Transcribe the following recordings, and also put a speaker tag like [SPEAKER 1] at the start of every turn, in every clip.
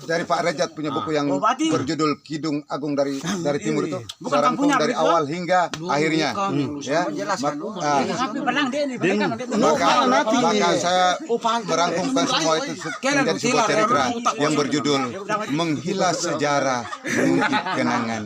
[SPEAKER 1] dari Pak Rejat punya buku yang berjudul Kidung Agung dari Timur itu. Serangkum dari awal hingga akhirnya. Ya. Maka saya merangkumkan semua itu menjadi sebuah cerita yang berjudul Menghilang Sejarah, Mengukir Kenangan.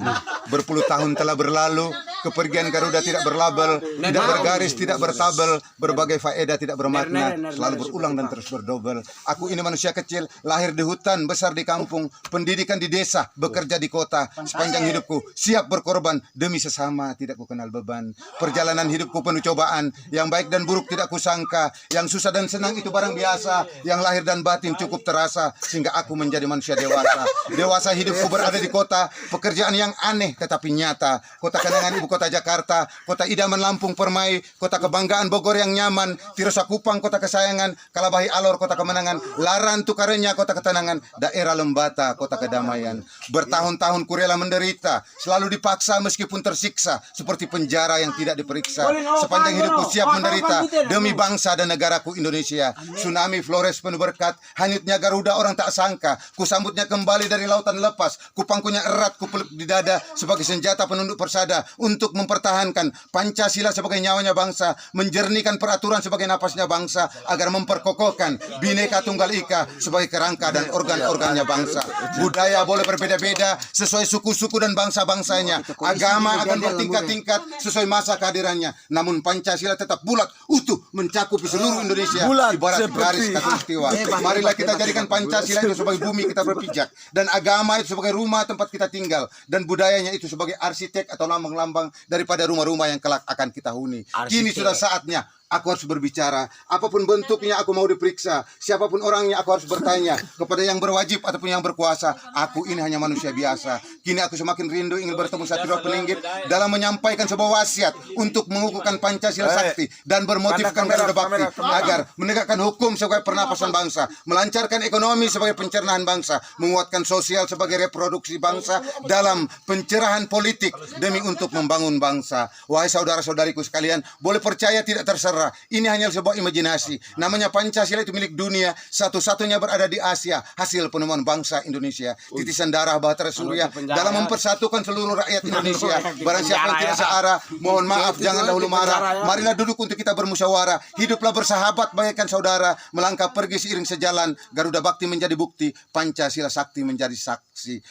[SPEAKER 1] Berpuluh tahun telah berlalu, kepergian Garuda tidak berlabel, tidak bergaris, tidak bertabel, berbagai faedah tidak bermakna, selalu berulang dan terus berdobel. Aku ini manusia kecil, lahir di hutan, besar di kampung, pendidikan di desa, bekerja di kota. Sepanjang hidupku siap berkorban demi sesama, tidak ku kenal beban. Perjalanan hidupku penuh cobaan, yang baik dan buruk tidak kusangka, yang susah dan senang itu barang biasa, yang lahir dan batin cukup terasa, sehingga aku menjadi manusia dewasa. Dewasa hidupku berada di kota, pekerjaan yang aneh tetapi nyata. Kota kenangan ibu kota Jakarta, kota idaman Lampung Permai, kota kebanggaan Bogor yang nyaman, Tirosa Kupang kota kesayangan, Kalabahi Alor kota kemenangan, Laran Tukarenya kota ketenangan, daerah Lembata kota kedamaian. Bertahun-tahun ku rela menderita, selalu dipaksa meskipun tersiksa, seperti penjara yang tidak diperiksa. Sepanjang hidupku siap menderita demi bangsa dan negaraku Indonesia. Tsunami Flores penuh berkat, hanyutnya Garuda orang tak sangka, ku sambutnya kembali dari lautan lepas, ku pangkunya erat, ku peluk di dada sebagai senjata penunduk persada untuk mempertahankan Pancasila sebagai nyawanya bangsa, menjernihkan peraturan sebagai napasnya bangsa, agar memperkokohkan Bhinneka Tunggal Ika sebagai kerangka dan organ-organnya bangsa. Budaya boleh berbeda-beda sesuai suku-suku dan bangsa-bangsanya, agama akan bertingkat-tingkat sesuai masa kehadirannya, namun Pancasila tetap bulat utuh mencakupi seluruh Indonesia ibarat garis khatulistiwa. Marilah kita jadikan Pancasila itu sebagai bumi kita berpijak, dan agama itu sebagai rumah tempat kita tinggal, dan budayanya itu sebagai arsitek atau lambang-lambang daripada rumah-rumah yang kelak akan kita huni. Kini sudah saatnya aku harus berbicara. Apapun bentuknya aku mau diperiksa. Siapapun orangnya aku harus bertanya. Kepada yang berwajib ataupun yang berkuasa. Aku ini hanya manusia biasa. Kini aku semakin rindu ingin bertemu Satrio Peninggit dalam menyampaikan sebuah wasiat untuk mengukuhkan Pancasila sakti dan bermotifkan Garuda Bakti agar menegakkan hukum sebagai pernapasan bangsa, melancarkan ekonomi sebagai pencernaan bangsa, menguatkan sosial sebagai reproduksi bangsa dalam pencerahan politik demi untuk membangun bangsa. Wahai saudara-saudariku sekalian, boleh percaya tidak terserah, ini hanya sebuah imajinasi. Namanya Pancasila itu milik dunia, satu-satunya berada di Asia, hasil penemuan bangsa Indonesia. Titisan darah Bahtera Surya dalam mempersatukan seluruh rakyat Indonesia. Barang siapa yang tidak searah, mohon maaf, jangan dahulu marah. Marilah duduk untuk kita bermusyawarah. Hiduplah bersahabat bagaikan saudara, melangkah pergi seiring sejalan. Garuda Bakti menjadi bukti, Pancasila sakti menjadi saksi.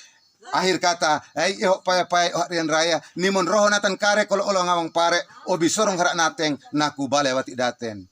[SPEAKER 1] Akhir kata, paya Rian Raya, nimon roho natan kare kalau ngawang pare, obi sorong harak nateng, naku bale wati daten.